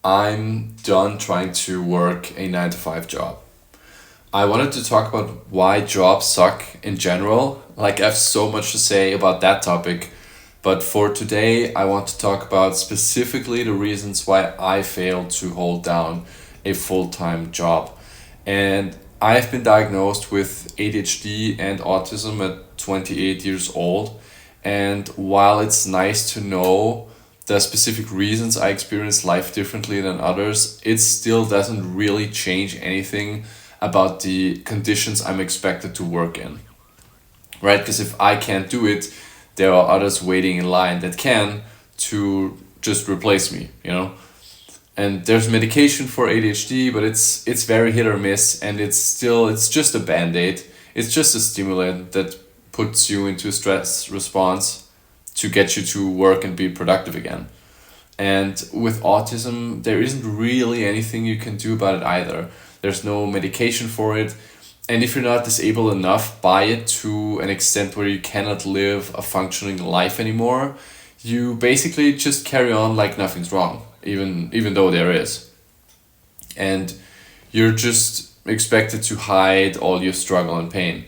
I'm done trying to work a 9 to 5 job. I wanted to talk about why jobs suck in general. Like, I have so much to say about that topic. But for today, I want to talk about specifically the reasons why I failed to hold down a full time job. And I've been diagnosed with ADHD and autism at 28 years old. And while it's nice to know the specific reasons I experience life differently than others, it still doesn't really change anything about the conditions I'm expected to work in, right? Because if I can't do it, there are others waiting in line that can to just replace me, you know? And there's medication for ADHD, but it's very hit or miss, and it's just a band-aid. It's just a stimulant that puts you into a stress response to get you to work and be productive again. And with autism, there isn't really anything you can do about it either. There's no medication for it. And if you're not disabled enough by it to an extent where you cannot live a functioning life anymore, you basically just carry on like nothing's wrong, even though there is. And you're just expected to hide all your struggle and pain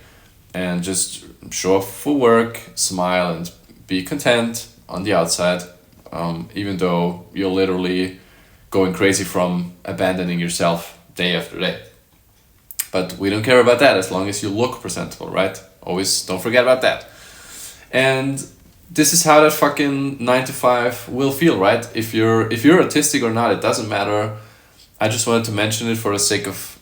and just show up for work, smile, and be content on the outside, even though you're literally going crazy from abandoning yourself day after day. But we don't care about that as long as you look presentable, right? Always don't forget about that. And this is how that fucking 9 to 5 will feel, right? If you're autistic or not, it doesn't matter. I just wanted to mention it for the sake of,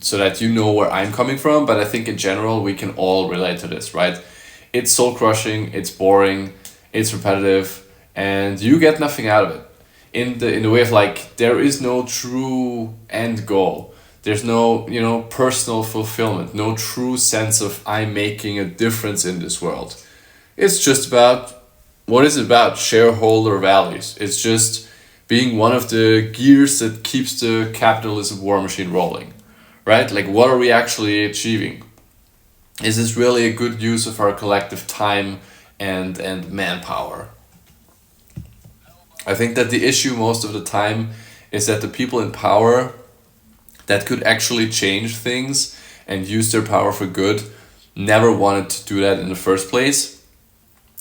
so that you know where I'm coming from, but I think in general we can all relate to this, right? It's soul crushing, it's boring, it's repetitive, and you get nothing out of it. In the way of like there is no true end goal. There's no, personal fulfillment, no true sense of I'm making a difference in this world. It's just about what is it about? Shareholder values. It's just being one of the gears that keeps the capitalism war machine rolling, right? Like, what are we actually achieving? Is this really a good use of our collective time and manpower? I think that the issue most of the time is that the people in power that could actually change things and use their power for good never wanted to do that in the first place.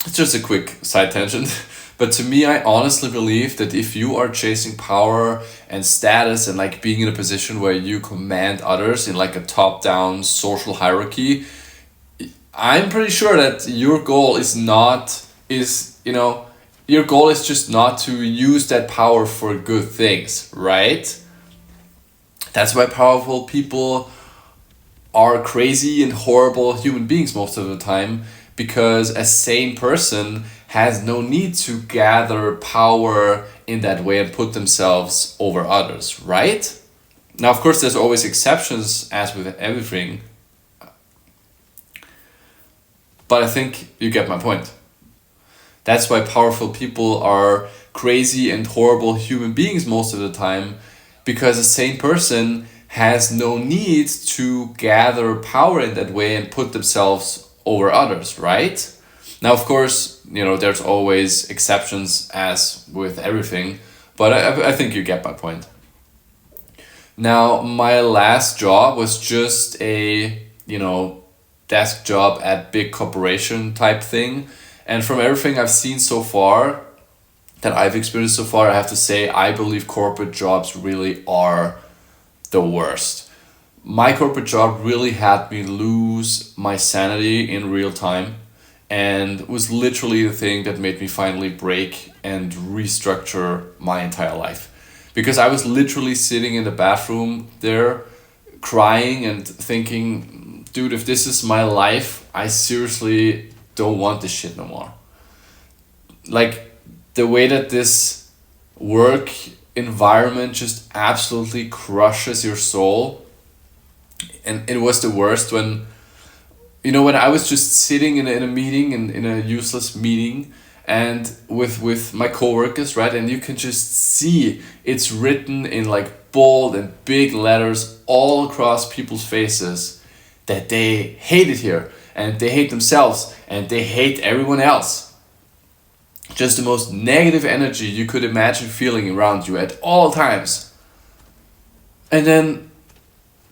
It's just a quick side tangent. But to me, I honestly believe that if you are chasing power and status and like being in a position where you command others in like a top down social hierarchy, I'm pretty sure that your goal is not, your goal is just not to use that power for good things, right? That's why powerful people are crazy and horrible human beings most of the time, because a sane person has no need to gather power in that way and put themselves over others, right? Now, of course, there's always exceptions, as with everything, but I think you get my point. That's why powerful people are crazy and horrible human beings most of the time, because a sane person has no need to gather power in that way and put themselves over others, right? Now, of course, there's always exceptions, as with everything, but I think you get my point. Now, my last job was just a, desk job at big corporation type thing. And from everything I've seen so far, that I've experienced so far, I have to say, I believe corporate jobs really are the worst. My corporate job really had me lose my sanity in real time, and was literally the thing that made me finally break and restructure my entire life. Because I was literally sitting in the bathroom there, crying and thinking, dude, if this is my life, I seriously don't want this shit no more. Like, the way that this work environment just absolutely crushes your soul. And it was the worst when, when I was just sitting in a meeting, in a useless meeting, and with my coworkers, right? And you can just see it's written in like bold and big letters all across people's faces that they hate it here, and they hate themselves, and they hate everyone else. just the most negative energy you could imagine feeling around you at all times. And then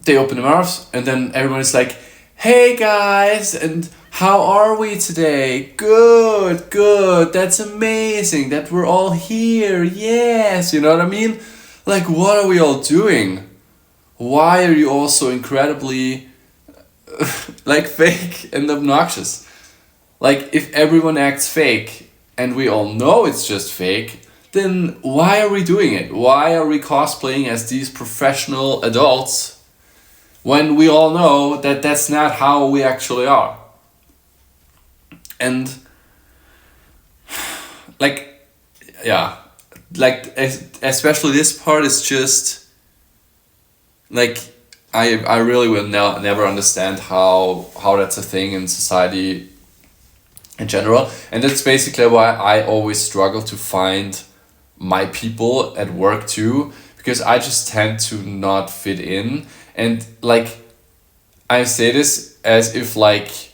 they open their mouths, and then everyone is like, hey guys, and how are we today? Good, good, that's amazing that we're all here, yes, you know what I mean? Like, what are we all doing? Why are you all so incredibly like fake and obnoxious? Like, if everyone acts fake and we all know it's just fake, then why are we doing it? Why are we cosplaying as these professional adults when we all know that that's not how we actually are? And like, yeah, like especially this part is just like I really will never understand how that's a thing in society in general. And that's basically why I always struggle to find my people at work too, because I just tend to not fit in. And like, I say this as if like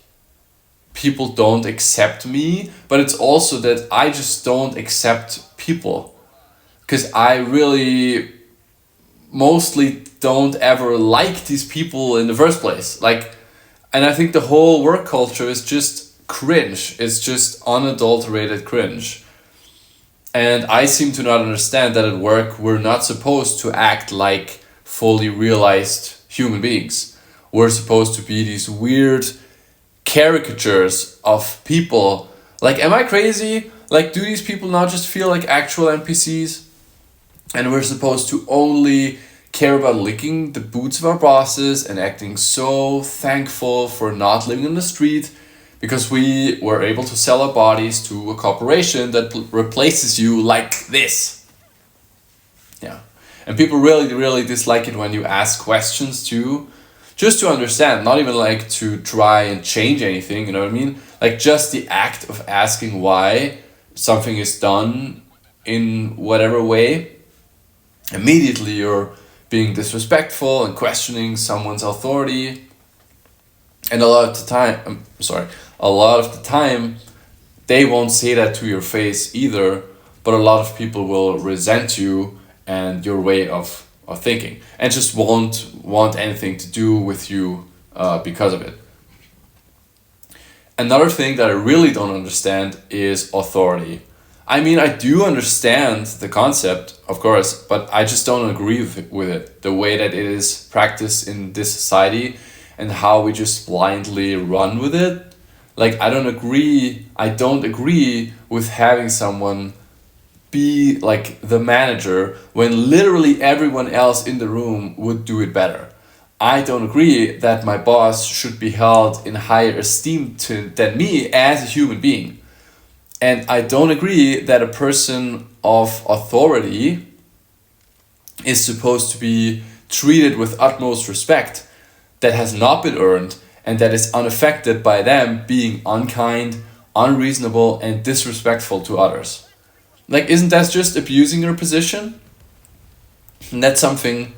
people don't accept me, but it's also that I just don't accept people, because I really mostly don't ever like these people in the first place. Like, and I think the whole work culture is just cringe. It's just unadulterated cringe. And I seem to not understand that at work we're not supposed to act like fully realized human beings. We're supposed to be these weird caricatures of people. Like, am I crazy? Like, do these people not just feel like actual NPCs? And we're supposed to only care about licking the boots of our bosses and acting so thankful for not living on the street because we were able to sell our bodies to a corporation that replaces you like this. Yeah. And people really, really dislike it when you ask questions too, just to understand, not even like to try and change anything, you know what I mean? Like, just the act of asking why something is done in whatever way, immediately you're being disrespectful and questioning someone's authority. And a lot of the time, they won't say that to your face either, but a lot of people will resent you and your way of thinking, and just won't want anything to do with you because of it. Another thing that I really don't understand is authority. I mean, I do understand the concept, of course, but I just don't agree with it. The way that it is practiced in this society and how we just blindly run with it. Like, I don't agree with having someone be like the manager when literally everyone else in the room would do it better. I don't agree that my boss should be held in higher esteem than me as a human being. And I don't agree that a person of authority is supposed to be treated with utmost respect that has not been earned and that is unaffected by them being unkind, unreasonable, and disrespectful to others. Like, isn't that just abusing your position? And that's something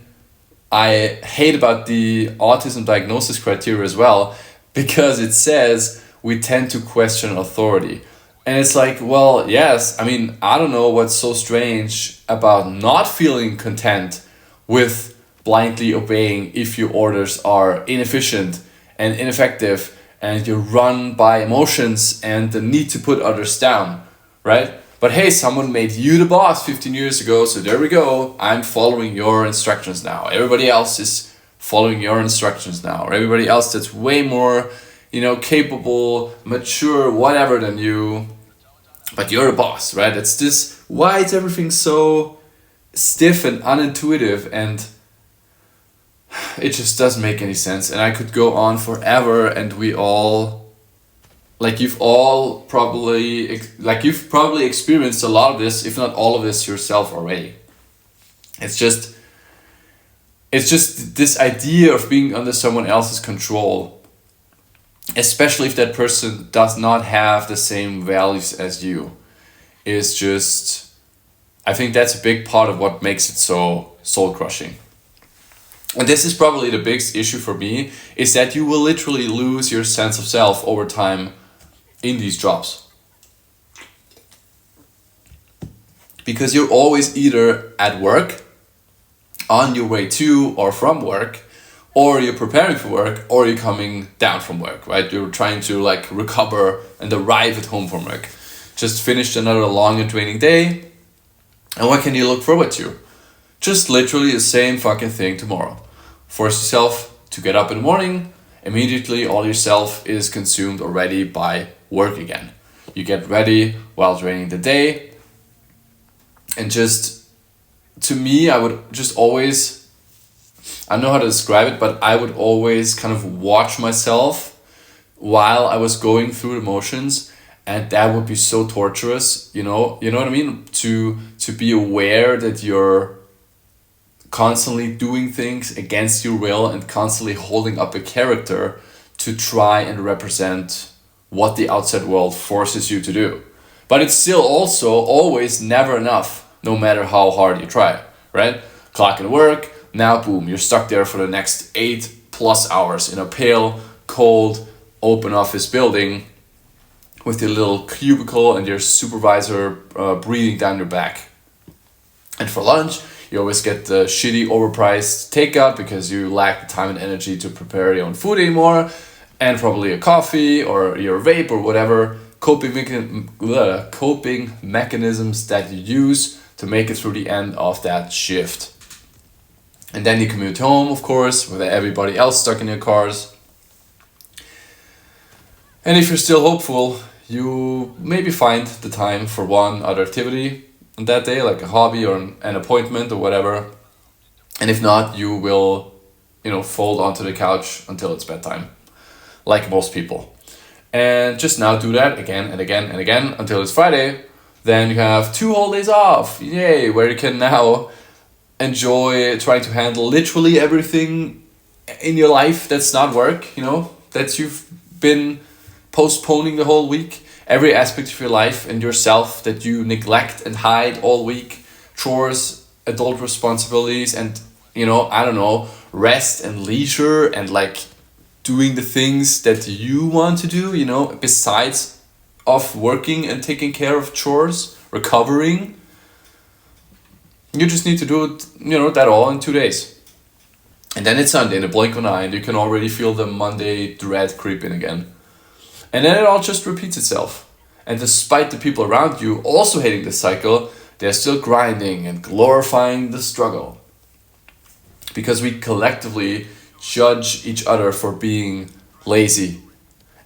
I hate about the autism diagnosis criteria as well, because it says we tend to question authority. And it's like, well, yes, I mean, I don't know what's so strange about not feeling content with blindly obeying if your orders are inefficient and ineffective and you're run by emotions and the need to put others down, right? But hey, someone made you the boss 15 years ago, so there we go. I'm following your instructions now. Everybody else is following your instructions now. Or everybody else that's way more, capable, mature, whatever than you. But you're the boss, right? It's this, why is everything so stiff and unintuitive, and it just doesn't make any sense. And I could go on forever, and we all, you've probably experienced a lot of this, if not all of this yourself already. It's just this idea of being under someone else's control, especially if that person does not have the same values as you, is just, I think that's a big part of what makes it so soul crushing. And this is probably the biggest issue for me, is that you will literally lose your sense of self over time in these jobs. because you're always either at work, on your way to or from work, or you're preparing for work, or you're coming down from work, right? You're trying to like recover and arrive at home from work. Just finished another long and draining day, and what can you look forward to? Just literally the same fucking thing tomorrow. Force yourself to get up in the morning, immediately all yourself is consumed already by work again. You get ready while draining the day, and just, to me, I would just always, I don't know how to describe it, but I would always kind of watch myself while I was going through the motions, and that would be so torturous, you know what I mean? To be aware that you're constantly doing things against your will and constantly holding up a character to try and represent what the outside world forces you to do. But it's still also always never enough, no matter how hard you try, right? Clock in work, now boom, you're stuck there for the next 8+ hours in a pale, cold, open office building with your little cubicle and your supervisor breathing down your back. And for lunch, you always get the shitty overpriced takeout because you lack the time and energy to prepare your own food anymore, and probably a coffee or your vape or whatever coping mechanisms that you use to make it through the end of that shift. And then you commute home, of course, with everybody else stuck in your cars. And if you're still hopeful, you maybe find the time for one other activity on that day, like a hobby or an appointment or whatever. And if not, you will, fold onto the couch until it's bedtime, like most people. And just now do that again and again and again until it's Friday. Then you have 2 whole days off, yay, where you can now enjoy trying to handle literally everything in your life that's not work, that you've been postponing the whole week. Every aspect of your life and yourself that you neglect and hide all week. Chores, adult responsibilities, and, rest and leisure and like doing the things that you want to do, besides of working and taking care of chores, recovering. You just need to do it, that all in 2 days. And then it's Sunday in a blink of an eye, and you can already feel the Monday dread creeping again. And then it all just repeats itself. And despite the people around you also hating this cycle, they're still grinding and glorifying the struggle. Because we collectively judge each other for being lazy.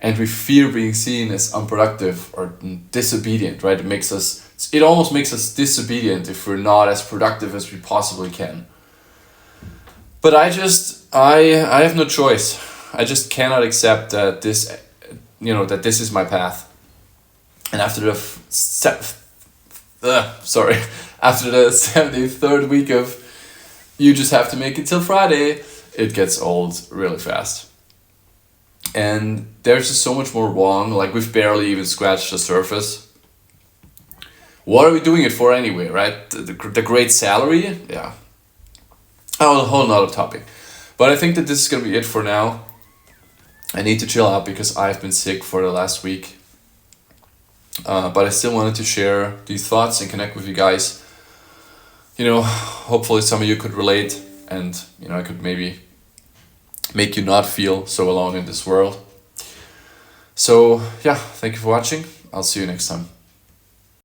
And we fear being seen as unproductive or disobedient, right? It almost makes us disobedient if we're not as productive as we possibly can. But I have no choice. I just cannot accept that this is my path. And after the 73rd week of you just have to make it till Friday, it gets old really fast. And there's just so much more wrong, like we've barely even scratched the surface. What are we doing it for anyway, right? The great salary? Yeah. Oh, a whole nother topic. But I think that this is going to be it for now. I need to chill out because I've been sick for the last week. But I still wanted to share these thoughts and connect with you guys. Hopefully some of you could relate and, I could maybe make you not feel so alone in this world. So, yeah, thank you for watching. I'll see you next time.